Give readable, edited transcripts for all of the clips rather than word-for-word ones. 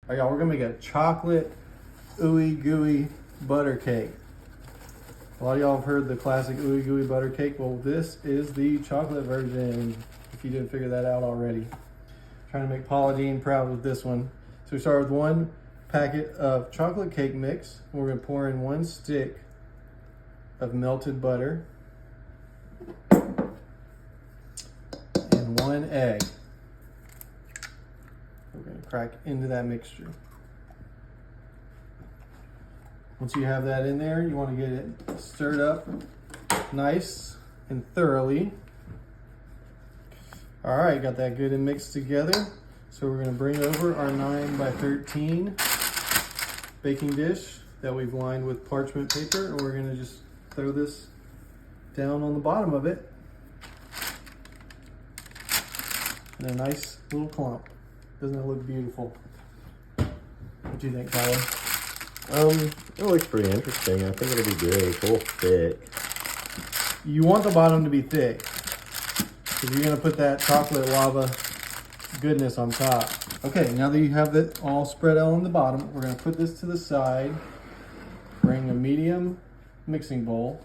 All right, y'all, we're gonna make a chocolate ooey gooey butter cake. A lot of y'all have heard the classic ooey gooey butter cake. Well, this is the chocolate version, if you didn't figure that out already. Trying to make Paula Deen proud with this one. So we start with 1 packet of chocolate cake mix. We're gonna pour in 1 stick of melted butter and 1 egg. We're gonna crack into that mixture. Once you have that in there, you want to get it stirred up nice and thoroughly. All right, got that good and mixed together. So we're gonna bring over our 9 by 13 baking dish that we've lined with parchment paper, and we're gonna just throw this down on the bottom of it in a nice little clump. Doesn't it look beautiful? What do you think, Tyler? It looks pretty interesting. I think it'll be good. It's a little thick. You want the bottom to be thick because you're gonna put that chocolate lava goodness on top. Okay, now that you have it all spread out on the bottom, we're gonna put this to the side, bring a medium mixing bowl,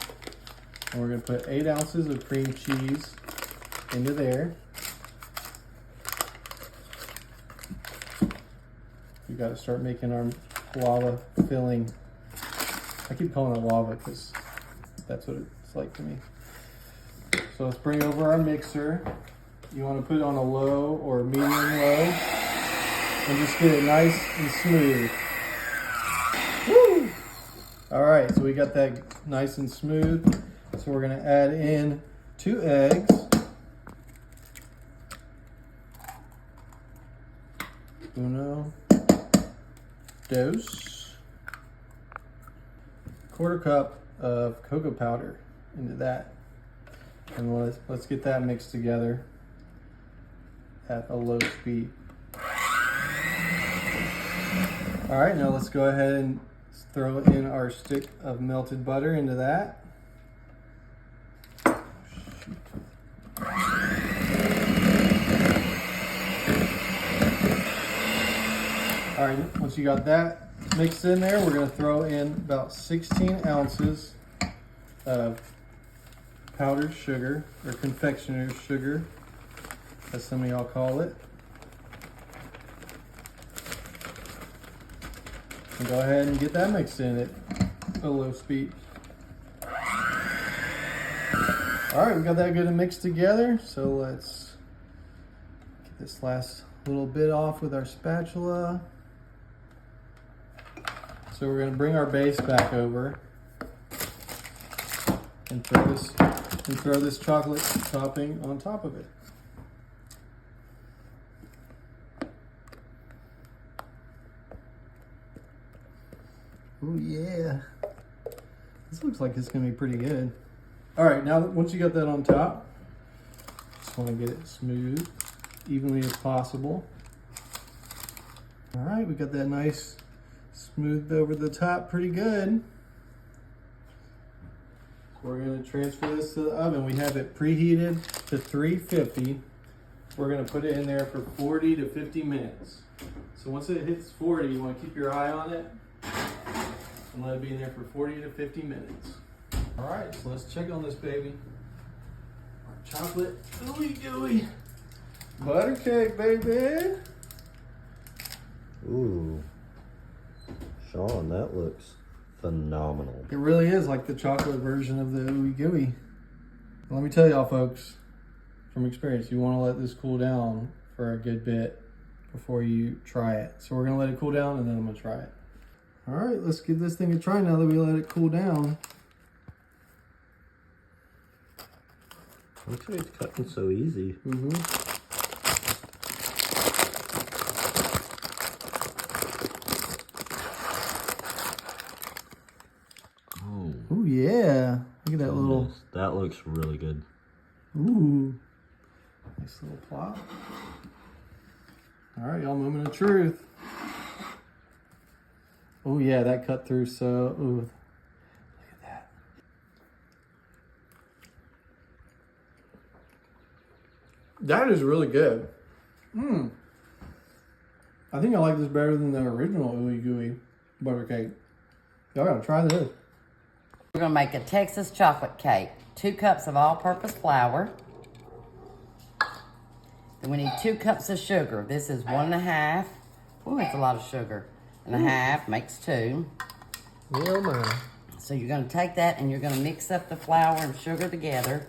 and we're gonna put 8 ounces of cream cheese into there. We gotta start making our lava filling. I keep calling it lava because that's what it's like to me. So let's bring over our mixer. You want to put it on a low or medium low and just get it nice and smooth. Woo! All right, so we got that nice and smooth. So we're gonna add in 2 eggs. Uno, dos. 1/4 cup of cocoa powder into that. And let's get that mixed together at a low speed. All right, now let's go ahead and throw in our stick of melted butter into that. All right, once you got that mixed in there, we're gonna throw in about 16 ounces of powdered sugar, or confectioner's sugar, as some of y'all call it. And go ahead and get that mixed in at a low speed. All right, we got that good and mixed together. So let's get this last little bit off with our spatula. So we're gonna bring our base back over and throw this chocolate topping on top of it. Oh yeah, this looks like it's gonna be pretty good. All right, now once you got that on top, just wanna get it smooth, evenly as possible. All right, we got that nice smoothed over the top pretty good. So we're gonna transfer this to the oven. We have it preheated to 350. We're gonna put it in there for 40 to 50 minutes. So once it hits 40, you wanna keep your eye on it and let it be in there for 40 to 50 minutes. All right, so let's check on this baby. Our chocolate ooey gooey butter cake, baby. Ooh. Sean, that looks phenomenal. It really is like the chocolate version of the ooey gooey. Let me tell y'all folks, from experience, you want to let this cool down for a good bit before you try it. So we're gonna let it cool down and then I'm gonna try it. All right, let's give this thing a try now that we let it cool down. Looks like it's cutting so easy. Mm-hmm. Oh yeah, look at that little. That looks really good. Ooh, nice little plop. All right, y'all, moment of truth. Oh yeah, that cut through so. Ooh, look at that. That is really good. I think I like this better than the original ooey gooey butter cake. Y'all gotta try this. We're gonna make a Texas chocolate cake. 2 cups of all-purpose flour. Then we need 2 cups of sugar. This is 1.5. Ooh, that's a lot of sugar. And a half makes 2. Yeah, man. So you're gonna take that and you're gonna mix up the flour and sugar together.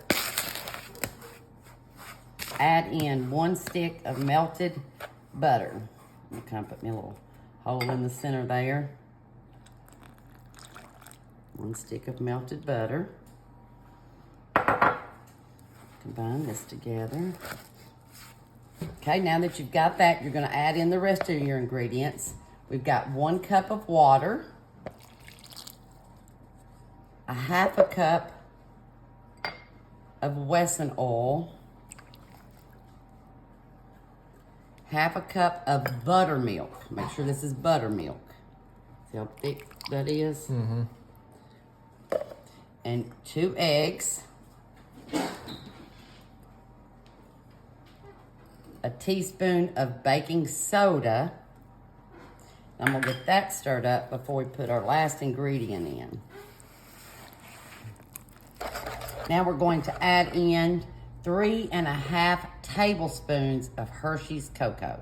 Add in 1 stick of melted butter. I'm gonna kind of put me a little hole in the center there. 1 stick of melted butter. Combine this together. Okay, now that you've got that, you're gonna add in the rest of your ingredients. We've got 1 cup of water, 1/2 cup of Wesson oil, 1/2 cup of buttermilk. Make sure this is buttermilk. See how thick that is? Mm-hmm. And 2 eggs. A teaspoon of baking soda. I'm gonna get that stirred up before we put our last ingredient in. Now we're going to add in 3.5 tablespoons of Hershey's cocoa.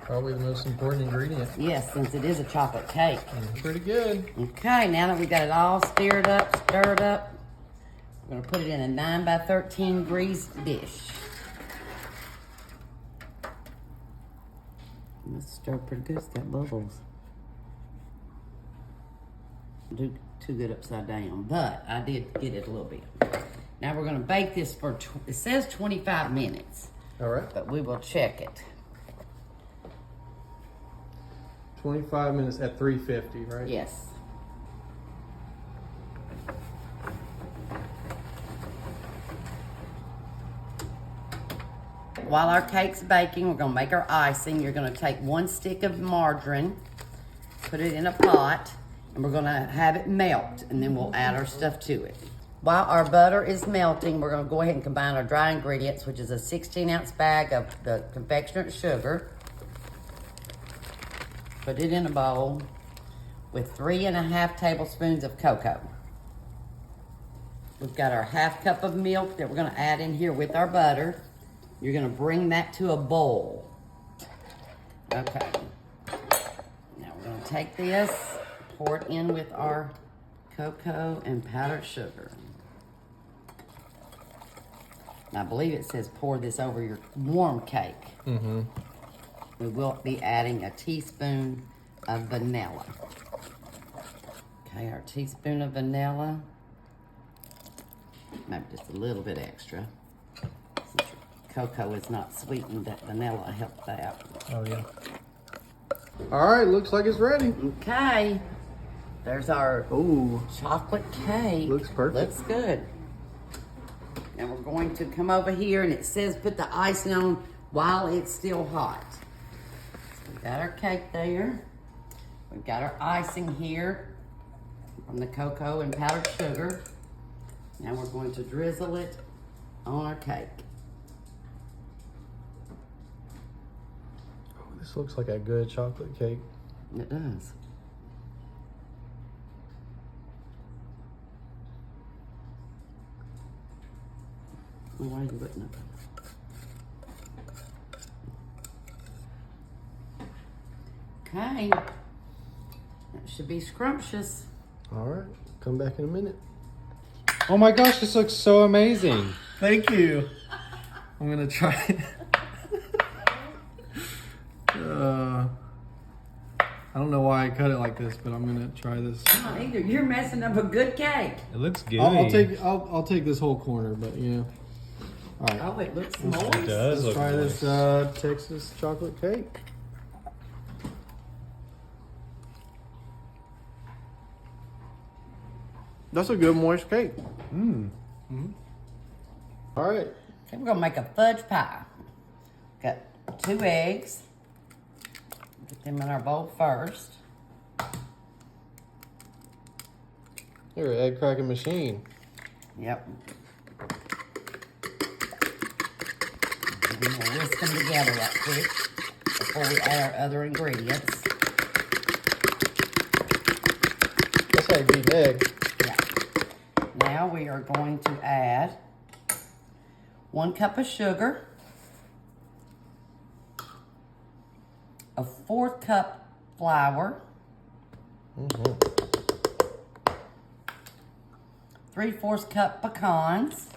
Probably the most important ingredient. Yes, since it is a chocolate cake. Pretty good. Okay, now that we got it all stirred up, we're gonna put it in a 9 by 13 greased dish. It's stirred pretty good, it's got bubbles. Do too good upside down, but I did get it a little bit. Now we're gonna bake this for, it says 25 minutes, All right. but we will check it. 25 minutes at 350, right? Yes. While our cake's baking, we're gonna make our icing. You're gonna take 1 stick of margarine, put it in a pot, and we're gonna have it melt, and then we'll add our stuff to it. While our butter is melting, we're gonna go ahead and combine our dry ingredients, which is a 16-ounce bag of the confectionate sugar. Put it in a bowl with 3.5 tablespoons of cocoa. We've got our 1/2 cup of milk that we're gonna add in here with our butter. You're gonna bring that to a boil. Okay. Now we're gonna take this, pour it in with our cocoa and powdered sugar. And I believe it says pour this over your warm cake. Mm-hmm. We will be adding a teaspoon of vanilla. Okay, our teaspoon of vanilla. Maybe just a little bit extra. Since your cocoa is not sweetened, that vanilla helped that. Oh, yeah. All right, looks like it's ready. Okay, there's our Ooh, chocolate cake. Looks perfect. Looks good. Now we're going to come over here, and it says put the icing on while it's still hot. So we got our cake there. We've got our icing here from the cocoa and powdered sugar. Now we're going to drizzle it on our cake. Oh, this looks like a good chocolate cake. It does. Why are you putting it? Okay. That should be scrumptious. All right. Come back in a minute. Oh my gosh, this looks so amazing. thank you. I'm gonna try it. I don't know why I cut it like this, but I'm gonna try this. Not either. You're messing up a good cake. It looks good. I'll take this whole corner, but you know. All right. Oh, it looks moist. It does Let's look try nice. this Texas chocolate cake. That's a good moist cake. All right. Okay, we're gonna make a fudge pie. Got 2 eggs. Get them in our bowl first. You're an egg cracking machine. Yep. and then we'll whisk them together right quick before we add our other ingredients. That's how you beat an egg. Yeah. Now we are going to add 1 cup of sugar, a 1/4 cup flour, 3/4 cup pecans,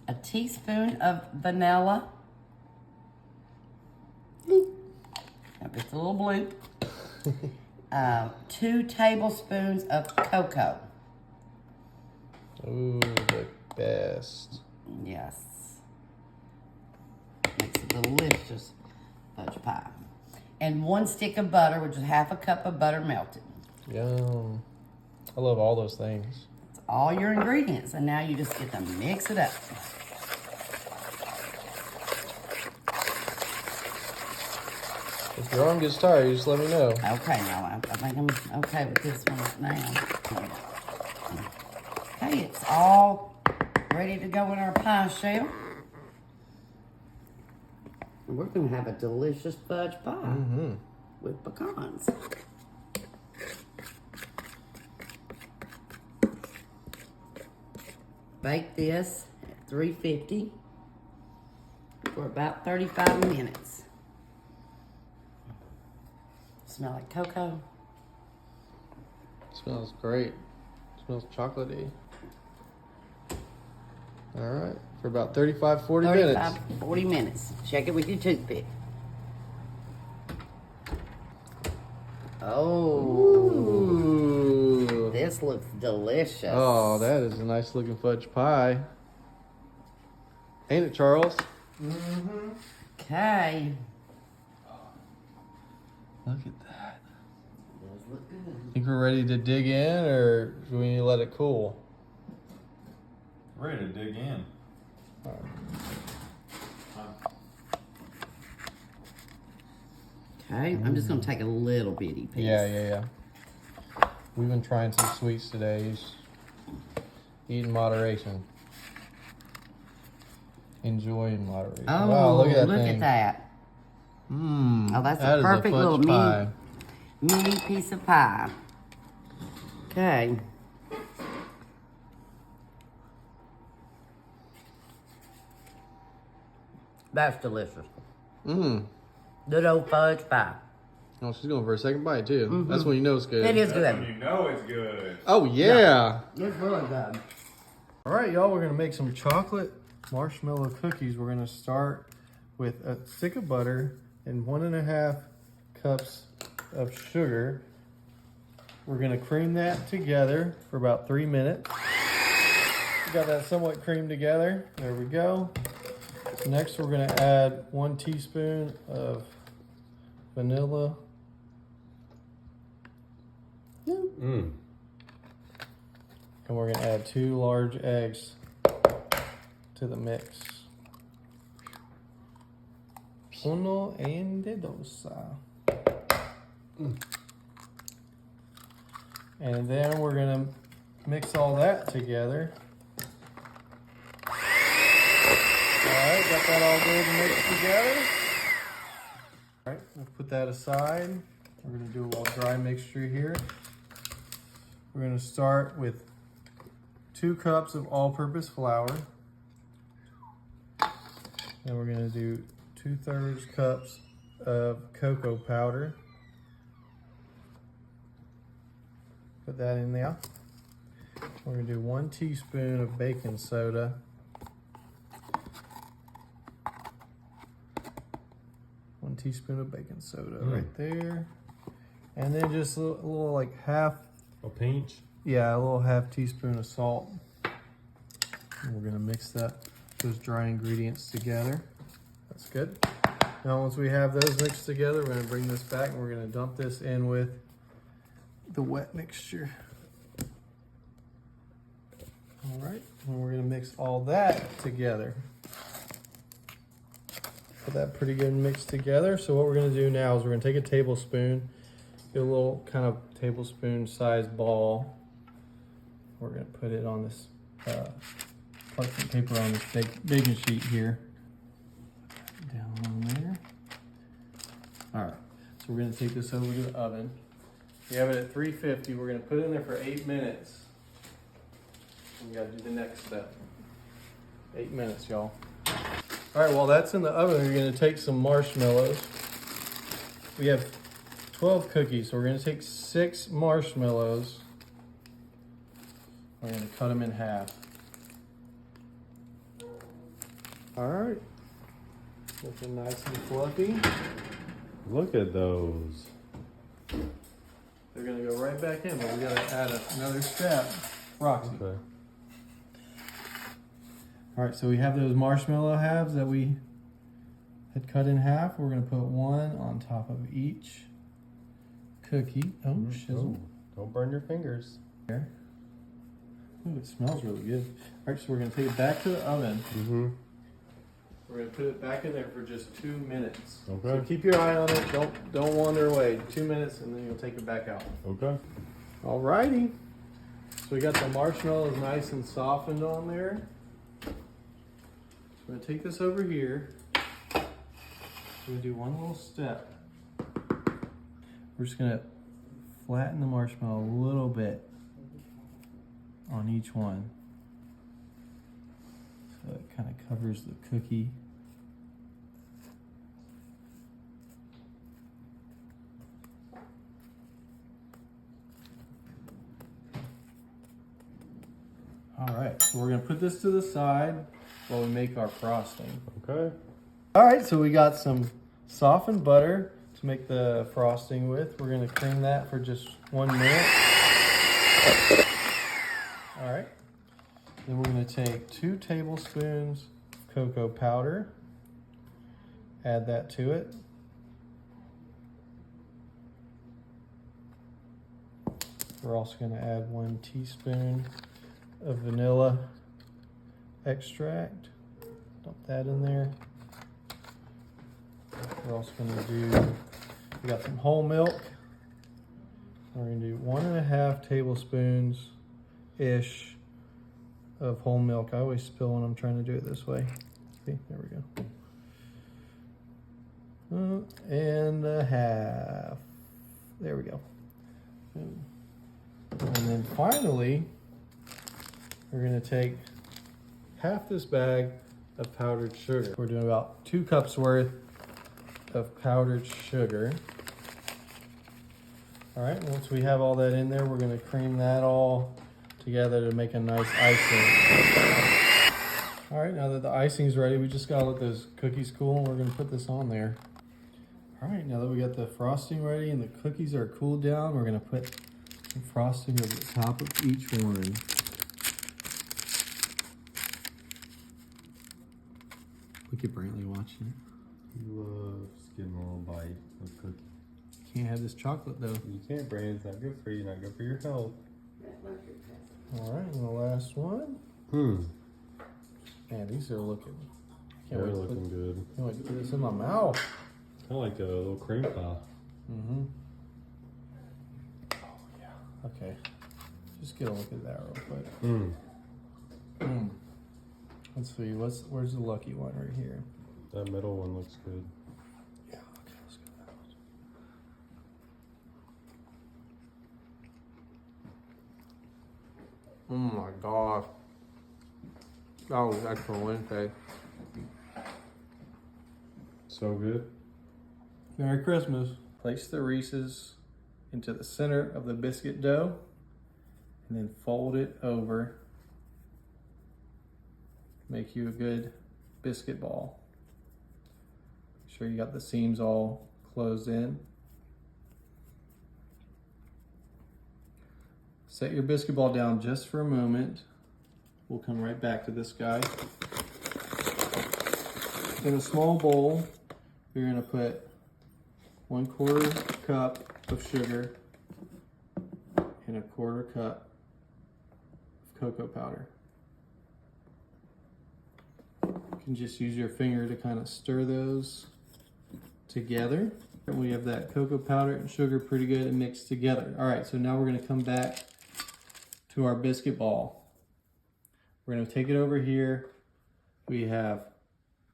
a teaspoon of vanilla. It's a little blue. 2 tablespoons of cocoa. Ooh, the best. Yes. Makes a delicious fudge pie. And 1 stick of butter, which is 1/2 cup of butter melted. Yum. I love all those things. That's all your ingredients. And now you just get to mix it up. If your arm gets tired, you just let me know. Okay, now I think I'm okay with this one now. Okay, it's all ready to go in our pie shell. And we're going to have a delicious fudge pie with pecans. Bake this at 350 for about 35 minutes. Smell like cocoa. Smells great. Smells chocolatey. All right, for about 35, 40 minutes. 40 minutes. Check it with your toothpick. Oh, Ooh. this looks delicious. Oh, that is a nice looking fudge pie. Ain't it, Charles? Mm-hmm. Okay. Look at that. Does look good. Think we're ready to dig in, or do we need to let it cool? Ready to dig in. All right. Okay, I'm just gonna take a little bitty piece. Yeah. We've been trying some sweets today. Eat in moderation. Enjoy in moderation. Oh, wow, look at that look thing. at that. Mmm. Oh, that's that a is perfect fudge little pie. mini piece of pie. Okay. That's delicious. Mmm. Good old fudge pie. Oh, she's going for a second bite too. That's when you know it's good. It is That's when good. you know it's good. Oh yeah. It's really good. All right, y'all. We're gonna make some chocolate marshmallow cookies. We're gonna start with a stick of butter and 1.5 cups of sugar. We're gonna cream that together for about 3 minutes. We got that somewhat creamed together. There we go. Next, we're gonna add 1 teaspoon of vanilla. Mmm. And we're gonna add 2 large eggs to the mix. Uno and dos. And then we're gonna mix all that together. Alright, got that all good mixed together. Alright, we'll put that aside. We're gonna do a little dry mixture here. We're gonna start with 2 cups of all-purpose flour. And we're gonna do 2/3 cups of cocoa powder. Put that in there. We're gonna do 1 teaspoon of baking soda. 1 teaspoon of baking soda right there. And then just a little like half, A pinch. yeah, a little half teaspoon of salt. And we're gonna mix those dry ingredients together. That's good. Now once we have those mixed together, we're gonna bring this back and we're gonna dump this in with the wet mixture. All right, and we're gonna mix all that together. Put that pretty good mixed together. So what we're gonna do now is we're gonna take a tablespoon, get a little kind of tablespoon sized ball. We're gonna put it on this parchment paper on this baking sheet here. Down on there. All right, so we're gonna take this over to the oven. We have it at 350. We're gonna put it in there for 8 minutes. We gotta do the next step. 8 minutes, y'all. All right, while that's in the oven, we're gonna take some marshmallows. We have 12 cookies, so we're gonna take 6 marshmallows. We're gonna cut them in half. All right, looking nice and fluffy. Look at those. They're gonna go right back in, but we gotta add another step. Roxy. Okay. All right, so we have those marshmallow halves that we had cut in half. We're gonna put one on top of each cookie. Oh, shizzle. Don't burn your fingers. There. Ooh, it smells really good. All right, so we're gonna take it back to the oven. Mm-hmm. We're gonna put it back in there for just 2 minutes. Okay. So keep your eye on it. Don't wander away. 2 minutes, and then you'll take it back out. Okay. All righty. So we got the marshmallows nice and softened on there. So I'm gonna take this over here. We're gonna do one little step. We're just gonna flatten the marshmallow a little bit on each one. So it kind of covers the cookie. All right, so we're gonna put this to the side while we make our frosting. Okay. All right, so we got some softened butter to make the frosting with. We're gonna cream that for just 1 minute. All right. Then we're gonna take 2 tablespoons of cocoa powder, add that to it. We're also gonna add 1 teaspoon of vanilla extract. Dump that in there. We're also gonna we got some whole milk. We're gonna do 1.5 tablespoons-ish of whole milk. I always spill when I'm trying to do it this way. See, there we go. And a half. There we go. And then finally, we're gonna take half this bag of powdered sugar. We're doing about 2 cups worth of powdered sugar. All right, once we have all that in there, we're gonna cream that all together to make a nice icing. All right, now that the icing's ready, we just gotta let those cookies cool and we're gonna put this on there. All right, now that we got the frosting ready and the cookies are cooled down, we're gonna put some frosting over the top of each one. Look at Brantley watching it. He loves getting a little bite of cookie. Can't have this chocolate though. You can't, Brandon. It's not good for you. Not good for your health. All right, and the last one. Man, these are looking. They're looking good. Can't wait to put this in my mouth. Kind of like a little cream pie. Mm-hmm. Oh yeah. Okay. Just get a look at that real quick. Let's see. Where's the lucky one right here? That middle one looks good. Yeah. Okay. Let's go with that one. Oh my gosh. That was excellent Wednesday. So good. Merry Christmas. Place the Reese's into the center of the biscuit dough and then fold it over. Make you a good biscuit ball. Make sure you got the seams all closed in. Set your biscuit ball down just for a moment. We'll come right back to this guy. In a small bowl, you're gonna put 1/4 cup of sugar and 1/4 cup of cocoa powder. You can just use your finger to kind of stir those together. And we have that cocoa powder and sugar pretty good and mixed together. All right, so now we're gonna come back to our biscuit ball. We're gonna take it over here. We have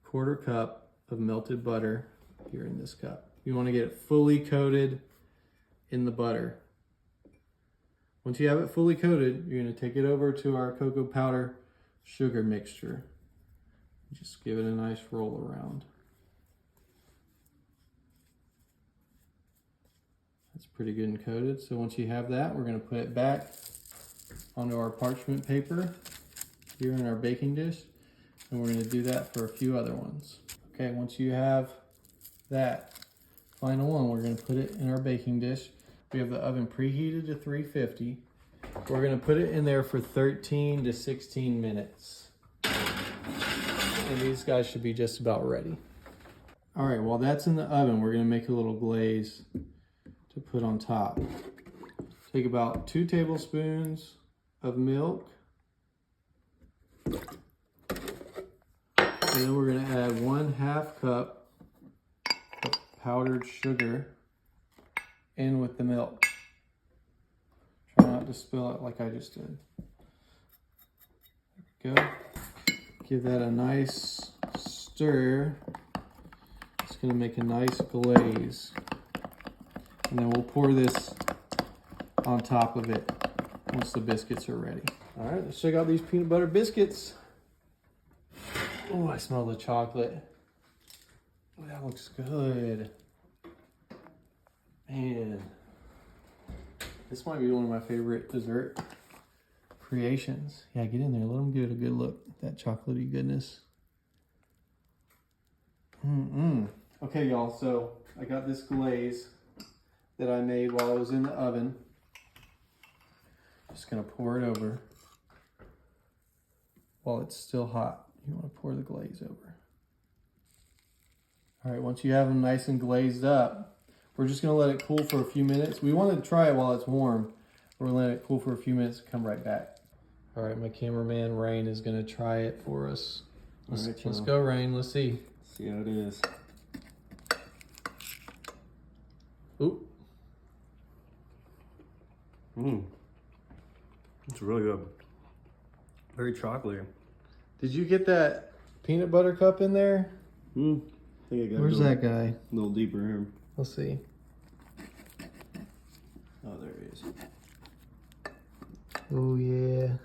1/4 cup of melted butter here in this cup. You wanna get it fully coated in the butter. Once you have it fully coated, you're gonna take it over to our cocoa powder sugar mixture. Just give it a nice roll around. That's pretty good and coated. So once you have that, we're gonna put it back onto our parchment paper here in our baking dish. And we're gonna do that for a few other ones. Okay, once you have that final one, we're gonna put it in our baking dish. We have the oven preheated to 350. We're gonna put it in there for 13 to 16 minutes. And these guys should be just about ready. All right, while that's in the oven, we're gonna make a little glaze to put on top. Take about 2 tablespoons of milk. And then we're gonna add 1/2 cup of powdered sugar in with the milk. Try not to spill it like I just did. There we go. Give that a nice stir. It's gonna make a nice glaze. And then we'll pour this on top of it once the biscuits are ready. All right, let's check out these peanut butter biscuits. Oh, I smell the chocolate. Oh, that looks good. Man, this might be one of my favorite dessert creations. Yeah, get in there, let them get a good look at that chocolatey goodness. Okay, y'all, so I got this glaze that I made while I was in the oven. Just gonna pour it over while it's still hot. You want to pour the glaze over. All right, once you have them nice and glazed up, we're just gonna let it cool for a few minutes. We want to try it while it's warm. We're gonna let it cool for a few minutes and come right back. All right, my cameraman Rain is gonna try it for us. Let's go, Rain. Let's see. See how it is. Ooh. It's really good. Very chocolatey. Did you get that peanut butter cup in there? I think I got Where's that guy? A little deeper here. Let's see. Oh, there he is. Oh, yeah.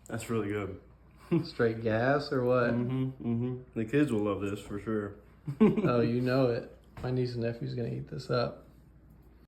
That's really good. Straight gas or what? The kids will love this for sure. Oh, you know it. My niece and nephew's gonna eat this up.